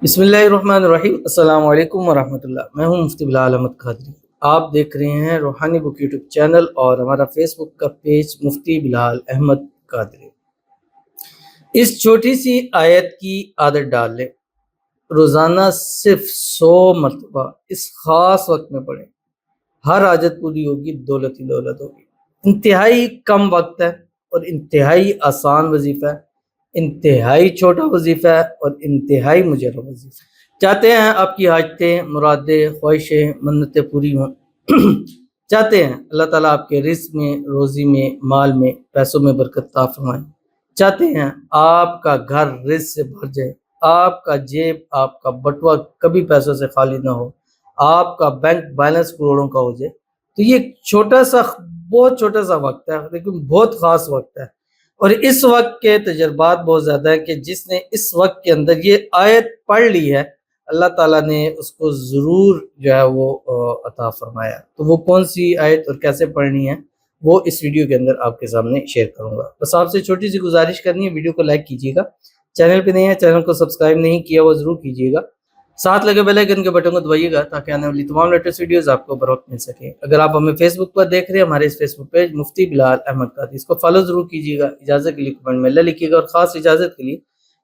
बिस्मिल्लाहिर्रहमानिर्रहीम। अस्सलाम वालेकुम वरहमतुल्लाह। मैं हूं मुफ्ती बिलाल अहमद कादरी। आप देख रहे हैं रूहानी बुक यूट्यूब चैनल और हमारा फेसबुक का पेज मुफ्ती बिलाल अहमद कादरी। इस छोटी सी आयत की आदत डाल लें, रोज़ाना सिर्फ 100 मरतबा इस ख़ास वक्त में पढ़ें। हर आदत पूरी होगी, दौलत ही दौलत होगी। इंतहाई कम वक्त है और इंतहाई आसान वजीफ़ा है, इंतहाई छोटा वजीफ़ा है और इंतहाई मुजर्रब वजीफ़ा है। चाहते हैं आपकी हाजतें, मुरादें, ख्वाहिशें, मन्नतें पूरी हों। चाहते हैं अल्लाह ताला आपके रिज़्क़ में, रोज़ी में, माल में, पैसों में बरकत अता फरमाए। चाहते हैं आपका घर रिज़्क़ से भर जाए, आपका जेब, आपका बटुआ कभी पैसों से खाली ना हो, आपका बैंक बैलेंस करोड़ों का हो जाए। तो ये छोटा सा, बहुत छोटा सा वक्त है, लेकिन बहुत ख़ास वक्त है। और इस वक्त के तजर्बात बहुत ज़्यादा है कि जिसने इस वक्त के अंदर ये आयत पढ़ ली है, अल्लाह ताला ने उसको ज़रूर जो है वो अता फरमाया। तो वो कौन सी आयत और कैसे पढ़नी है, वो इस वीडियो के अंदर आपके सामने शेयर करूँगा। बस आपसे छोटी सी गुजारिश करनी है, वीडियो को लाइक कीजिएगा, चैनल पे नए हैं चैनल को सब्सक्राइब नहीं किया वो ज़रूर कीजिएगा, साथ लगे बेल आइकन के बटन को दबाइएगा ताकि आने वाली तमाम लेटेस्ट वीडियोस आपको बर वक्त मिल सके। अगर आप हमें फेसबुक पर देख रहे हैं, हमारे इस फेसबुक पेज मुफ्ती बिलाल अहमद कादरी, इसको फॉलो जरूर कीजिएगा। इजाज़त के लिए कमेंट में अल्लाह लिखिएगा और ख़ास इजाज़त के लिए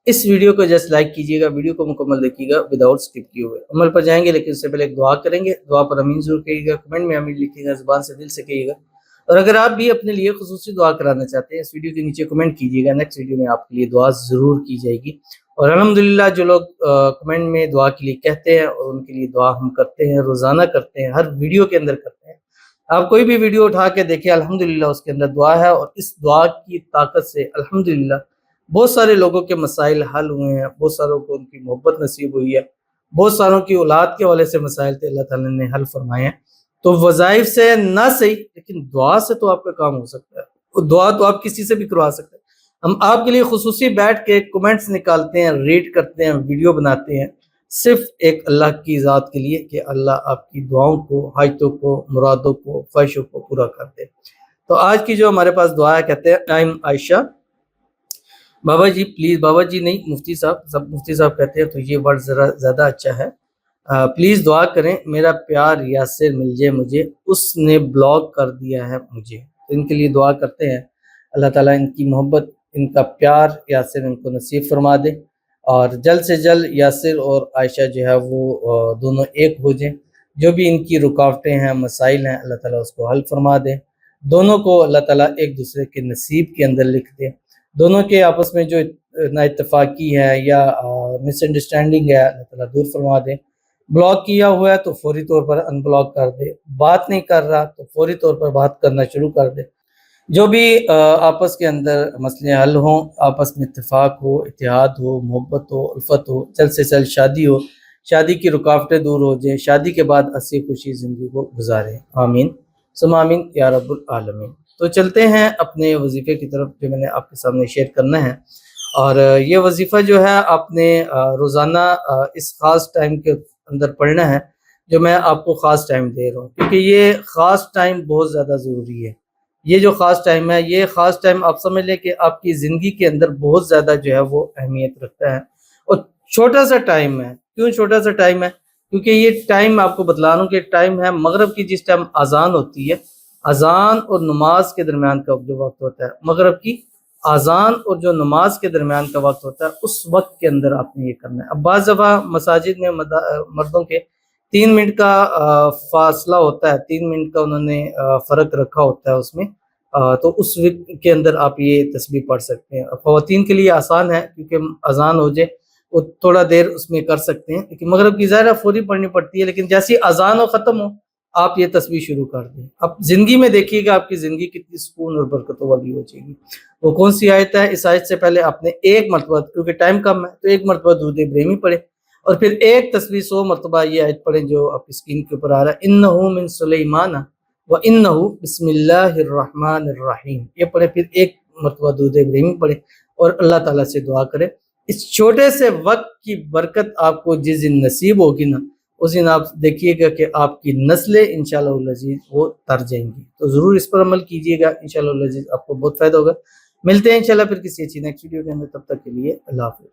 इस वीडियो को जस्ट लाइक कीजिएगा, वीडियो को मुकम्मल देखिएगा विदाउट स्किप किए हुए। अमल पर जाएंगे लेकिन उससे पहले एक दुआ करेंगे, दुआ पर अमीन जरूर कहिएगा, कमेंट में अमीन लिखिएगा, ज़ुबान से दिल से कहिएगा। और अगर आप भी अपने लिए खुसूसी दुआ कराना चाहते हैं, इस वीडियो के नीचे कमेंट कीजिएगा, नेक्स्ट वीडियो में आपके लिए दुआ ज़रूर की जाएगी। और अल्हम्दुलिल्लाह जो लोग कमेंट में दुआ के लिए कहते हैं और उनके लिए दुआ हम करते हैं, रोज़ाना करते हैं, हर वीडियो के अंदर करते हैं। आप कोई भी वीडियो उठा के देखिए, अल्हम्दुलिल्लाह उसके अंदर दुआ है और इस दुआ की ताकत से अल्हम्दुलिल्लाह बहुत सारे लोगों के मसाइल हल हुए हैं, बहुत सारों को उनकी मोहब्बत नसीब हुई है, बहुत सारों की औलाद के हवाले से मसाइल थे, अल्लाह ताला ने हल फरमाए हैं। तो वज़ाइफ से ना सही, लेकिन दुआ से तो आपका काम हो सकता है। और दुआ तो आप किसी से भी करवा सकते हैं। हम आपके लिए खुसूसी बैठ के कमेंट्स निकालते हैं, रीड करते हैं, वीडियो बनाते हैं, सिर्फ एक अल्लाह की ज़ात के लिए कि अल्लाह आपकी दुआओं को, हाजतों को, मुरादों को, ख्वाहिशों को पूरा कर दे। तो आज की जो हमारे पास दुआ है, कहते हैं टाइम आयशा बाबा जी प्लीज़, बाबा जी नहीं मुफ्ती साहब, सब मुफ्ती साहब कहते हैं तो ये वर्ड ज़रा ज़्यादा अच्छा है। प्लीज़ दुआ करें मेरा प्यार यासिर मिल जाए मुझे, उसने ब्लॉक कर दिया है मुझे। तो इनके लिए दुआ करते हैं, अल्लाह ताला इनकी मोहब्बत, इनका प्यार यासिर इनको नसीब फरमा दे और जल्द से जल्द यासिर और आयशा जो है वो दोनों एक हो जाएं। जो भी इनकी रुकावटें हैं, मसाइल हैं, अल्लाह ताला उसको हल फरमा दे। दोनों को अल्लाह ताला एक दूसरे के नसीब के अंदर लिख दे। दोनों के आपस में जो नाइत्तफाकी है या मिसअंडरस्टैंडिंग है, अल्लाह ताला दूर फरमा दे। ब्लॉक किया हुआ है तो फौरी तौर पर अनब्लॉक कर दे, बात नहीं कर रहा तो फौरी तौर पर बात करना शुरू कर दे। जो भी आपस के अंदर मसले हल हों, आपस में इत्तेफाक हो, इत्तेहाद हो, मोहब्बत हो, उल्फत हो, जल्द से जल्द शादी हो, शादी की रुकावटें दूर हो जाए, शादी के बाद हंसी खुशी ज़िंदगी को गुजारें। आमीन सुम्मा आमीन या रब्बुल आलमीन। तो चलते हैं अपने वजीफ़े की तरफ जो मैंने आपके सामने शेयर करना है। और ये वजीफ़ा जो है आपने रोज़ाना इस ख़ास टाइम के अंदर पढ़ना है, जो मैं आपको ख़ास टाइम दे रहा हूँ, क्योंकि ये ख़ास टाइम बहुत ज़्यादा ज़रूरी है। ये जो ख़ास टाइम है, ये ख़ास टाइम आप समझ लें कि आपकी ज़िंदगी के अंदर बहुत ज़्यादा जो है वो अहमियत रखता है। और छोटा सा टाइम है, क्यों छोटा सा टाइम है? क्योंकि ये टाइम आपको बतला रहा हूँ कि टाइम है मगरिब की, जिस टाइम अज़ान होती है, अज़ान और नमाज के दरमियान का जो वक्त होता है, मगरिब की अज़ान और जो नमाज के दरमियान का वक्त होता है, उस वक्त के अंदर आपने ये करना है। अब बाज़ दफ़ा मसाजिद में मर्दों के 3 मिनट का फासला होता है, 3 मिनट का उन्होंने फ़र्क रखा होता है उसमें। तो उस वक्त के अंदर आप ये तस्बीह पढ़ सकते हैं। ख़वातीन के लिए आसान है क्योंकि अज़ान हो जाए वो थोड़ा देर उसमें कर सकते हैं, लेकिन मगरिब की ज़ाहिर है फौरी पढ़नी पड़ती है, लेकिन जैसे ही अज़ान हो ख़त्म हो आप ये तस्बीह शुरू कर दें। अब ज़िंदगी में देखिएगा आपकी ज़िंदगी कितनी सुकून और बरकतों वाली हो जाएगी। वो कौन सी आयत है? इस आयत से पहले आपने एक मरतबा, क्योंकि टाइम कम है तो एक मरतबा दुरूद इब्राहिमी पढ़े और फिर एक तस्बीह 100 मरतबा ये आयत पढ़ें जो आपकी स्क्रीन के ऊपर आ रहा है, इन्नहु मिन सुलैमान व इन्नहु बिस्मिल्लाहिर रहमानिर रहीम। ये पढ़े, फिर एक मरतबा दुरूद इब्राहिमी पढ़े और अल्लाह ताला से दुआ करें। इस छोटे से वक्त की बरकत आपको जिस दिन नसीब होगी ना, उस दिन आप देखिएगा कि आपकी नस्लें इंशाअल्लाह अज़ीज़ वो तर जाएंगी। तो ज़रूर इस पर अमल कीजिएगा, इंशाअल्लाह अज़ीज़ आपको बहुत फ़ायदा होगा। मिलते हैं इंशाअल्लाह फिर किसी अच्छी नेक्स्ट वीडियो के अंदर, तब तक के लिए अल्लाह हाफ़िज़।